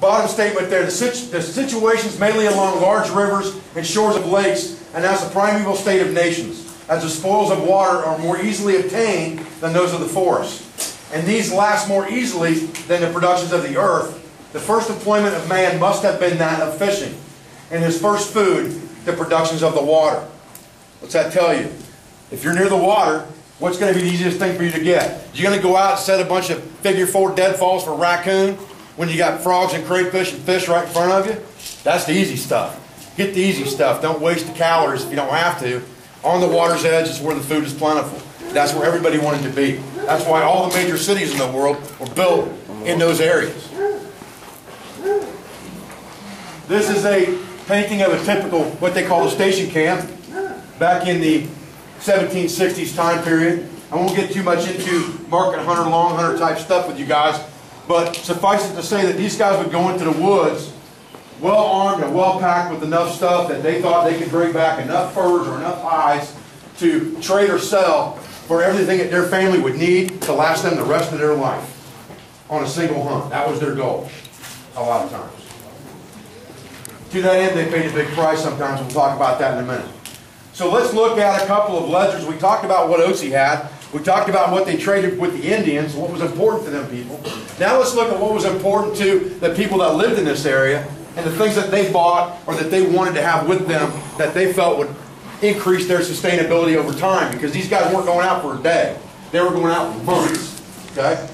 bottom statement there, the situations mainly along large rivers and shores of lakes announce the primeval state of nations, as the spoils of water are more easily obtained than those of the forest. And these last more easily than the productions of the earth. The first employment of man must have been that of fishing, and his first food, the productions of the water. What's that tell you? If you're near the water, what's going to be the easiest thing for you to get? You're going to go out and set a bunch of figure-4 deadfalls for raccoon when you got frogs and crayfish and fish right in front of you? That's the easy stuff. Get the easy stuff. Don't waste the calories if you don't have to. On the water's edge is where the food is plentiful. That's where everybody wanted to be. That's why all the major cities in the world were built in those areas. This is a painting of a typical, what they call a station camp, back in the 1760s time period. I won't get too much into market hunter, long hunter type stuff with you guys, but suffice it to say that these guys would go into the woods well armed and well packed with enough stuff that they thought they could bring back enough furs or enough hides to trade or sell for everything that their family would need to last them the rest of their life on a single hunt. That was their goal a lot of times. To that end, they paid a big price sometimes. We'll talk about that in a minute. So let's look at a couple of ledgers. We talked about what oats he had. We talked about what they traded with the Indians, what was important to them people. Now let's look at what was important to the people that lived in this area and the things that they bought or that they wanted to have with them that they felt would increase their sustainability over time, because these guys weren't going out for a day. They were going out for months. Okay?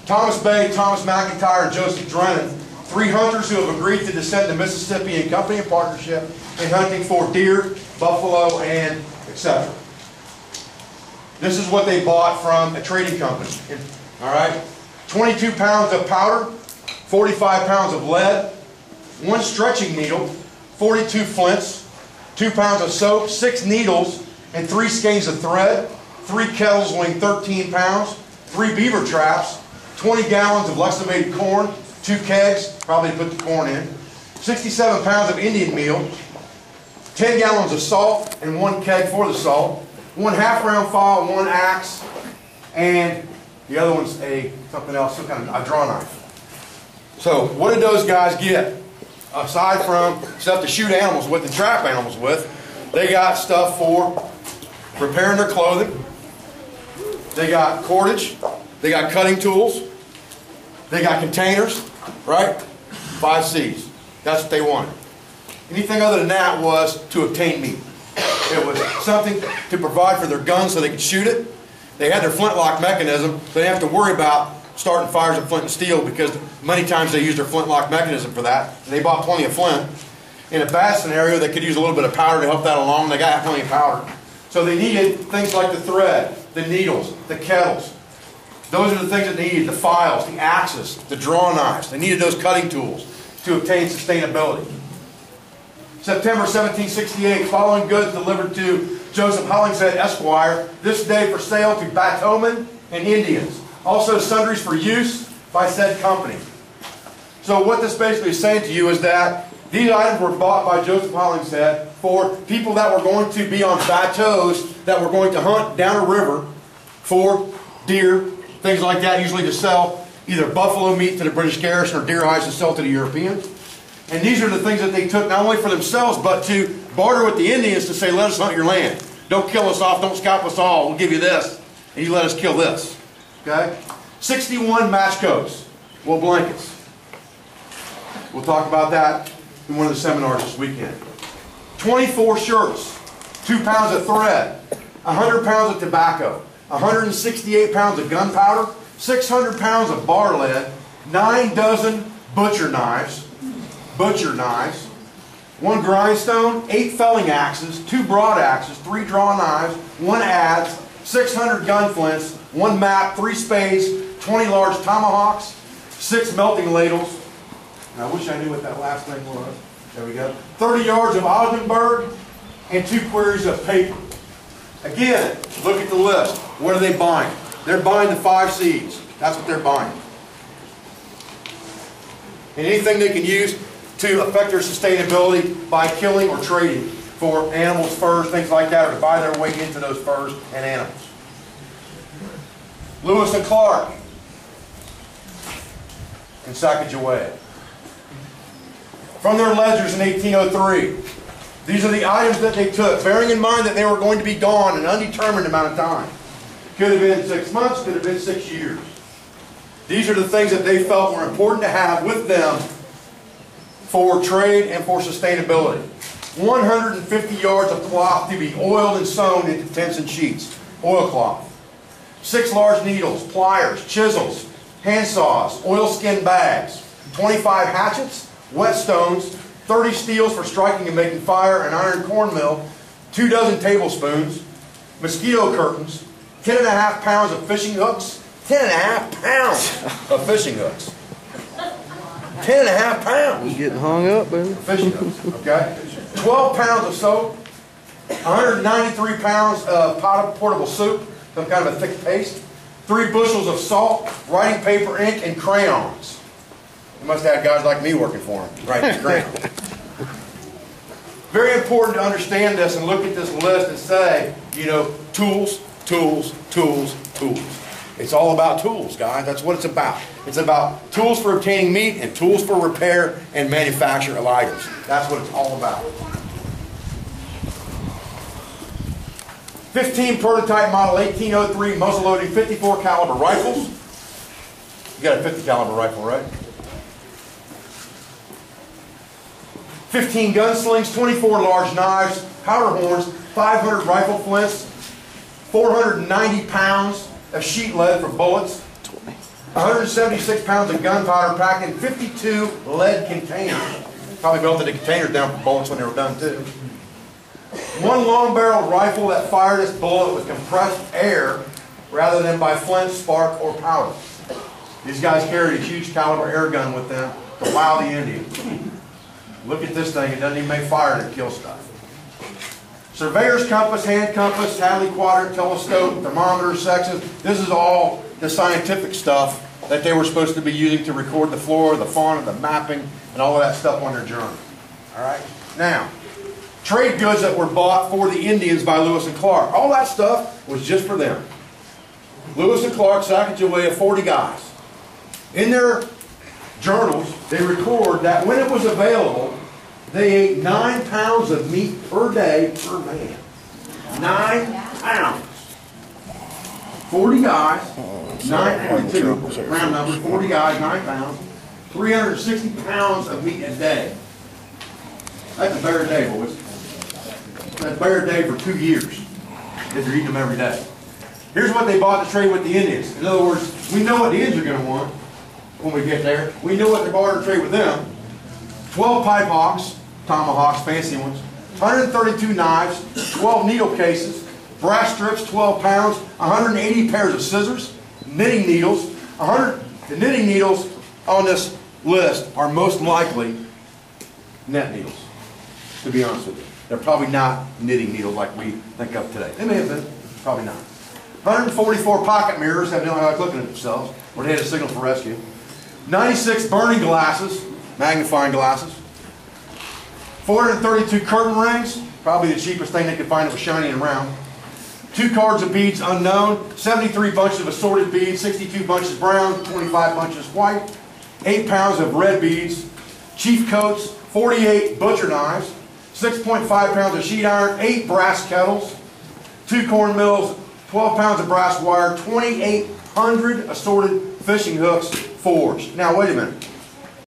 Thomas Bay, Thomas McIntyre, and Joseph Drennan, 3 hunters who have agreed to descend the Mississippi in company and partnership in hunting for deer, buffalo, and etc. This is what they bought from a trading company. All right? 22 pounds of powder, 45 pounds of lead, 1 stretching needle, 42 flints, 2 pounds of soap, 6 needles, and 3 skeins of thread, 3 kettles weighing 13 pounds, 3 beaver traps, 20 gallons of lextivated corn, 2 kegs, probably to put the corn in, 67 pounds of Indian meal, 10 gallons of salt, and 1 keg for the salt, 1 half-round file, 1 axe, and the other one's something else, some kind of a draw knife. So what did those guys get? Aside from stuff to shoot animals with and trap animals with, they got stuff for repairing their clothing. They got cordage. They got cutting tools. They got containers, right? 5 C's. That's what they wanted. Anything other than that was to obtain meat. It was something to provide for their guns so they could shoot it. They had their flintlock mechanism, so they didn't have to worry about starting fires of flint and steel, because many times they used their flintlock mechanism for that. They bought plenty of flint. In a bad scenario, they could use a little bit of powder to help that along. They got plenty of powder. So they needed things like the thread, the needles, the kettles. Those are the things that they needed, the files, the axes, the draw knives. They needed those cutting tools to obtain sustainability. September 1768, following goods delivered to Joseph Hollingshead, Esquire, this day for sale to Batomen and Indians. Also sundries for use by said company. So what this basically is saying to you is that these items were bought by Joseph Hollingshead for people that were going to be on bateaus that were going to hunt down a river for deer, things like that, usually to sell either buffalo meat to the British garrison or deer hides to sell to the Europeans. And these are the things that they took not only for themselves, but to barter with the Indians to say, let us hunt your land. Don't kill us off, don't scalp us all, we'll give you this, and you let us kill this. Okay? 61 match coats, wool blankets. We'll talk about that in one of the seminars this weekend. 24 shirts, 2 pounds of thread, 100 pounds of tobacco, 168 pounds of gunpowder, 600 pounds of bar lead, 9 dozen butcher knives, 1 grindstone, 8 felling axes, 2 broad axes, 3 draw knives, 1 adze, 600 gun flints, 1 map, 3 spades, 20 large tomahawks, 6 melting ladles. And I wish I knew what that last thing was. There we go. 30 yards of Ogdenburg and 2 queries of paper. Again, look at the list. What are they buying? They're buying the 5 C's. That's what they're buying. And anything they can use to affect their sustainability by killing or trading for animals, furs, things like that, or to buy their way into those furs and animals. Lewis and Clark in Sacagawea. from their ledgers in 1803. These are the items that they took, bearing in mind that they were going to be gone an undetermined amount of time. Could have been 6 months, could have been 6 years. These are the things that they felt were important to have with them for trade and for sustainability. 150 yards of cloth to be oiled and sewn into tents and sheets, oilcloth. 6 large needles, pliers, chisels, hand saws, oilskin bags, 25 hatchets, whetstones, 30 steels for striking and making fire, an iron corn mill, 24 tablespoons, mosquito curtains, 10.5 pounds of fishing hooks, 10.5 pounds of fishing hooks. 10.5 pounds. You getting hung up, baby? Fishing hooks, okay? 12 pounds of soap, 193 pounds of portable soup, some kind of a thick paste, 3 bushels of salt, writing paper, ink, and crayons. They must have had guys like me working for them, writing crayons. Very important to understand this and look at this list and say, you know, tools, tools, tools, tools. It's all about tools, guys. That's what it's about. It's about tools for obtaining meat and tools for repair and manufacture of items. That's what it's all about. 15 prototype model 1803 muzzleloading 54 caliber rifles. You got a 50 caliber rifle, right? 15 gunslings, 24 large knives, powder horns, 500 rifle flints, 490 pounds of sheet lead for bullets, 176 pounds of gunpowder packed in 52 lead containers. Probably melted the containers down for bullets when they were done too. 1 long barrel rifle that fired its bullet with compressed air rather than by flint, spark, or powder. These guys carried a huge caliber air gun with them to wow the Indians. Look at this thing, it doesn't even make fire and it kills stuff. Surveyor's compass, hand compass, Hadley quadrant, telescope, thermometer, sections. This is all the scientific stuff that they were supposed to be using to record the flora, the fauna, the mapping, and all of that stuff on their journey. All right? Now, trade goods that were bought for the Indians by Lewis and Clark. All that stuff was just for them. Lewis and Clark, Sacagawea, 40 guys. In their journals, they record that when it was available, they ate 9 pounds of meat per day per man. 9 pounds. 40 guys, 9.2, round number, 40 guys, 9 pounds, 360 pounds of meat a day. That's a bear day, boys. That's a bear day for 2 years if you're eating them every day. Here's what they bought to trade with the Indians. In other words, we know what the Indians are going to want when we get there. We know what they bought to trade with them. 12 pipe hawks, tomahawks, fancy ones, 132 knives, 12 needle cases, brass strips, 12 pounds, 180 pairs of scissors, knitting needles. The knitting needles on this list are most likely net needles, to be honest with you. They're probably not knitting needles like we think of today. They may have been, probably not. 144 pocket mirrors, have no idea like looking at themselves, or they had a signal for rescue. 96 burning glasses, magnifying glasses. 432 curtain rings, probably the cheapest thing they could find that was shiny and round. 2 cards of beads unknown, 73 bunches of assorted beads, 62 bunches brown, 25 bunches white, 8 pounds of red beads, chief coats, 48 butcher knives, 6.5 pounds of sheet iron, 8 brass kettles, 2 corn mills, 12 pounds of brass wire, 2,800 assorted fishing hooks forged. Now wait a minute.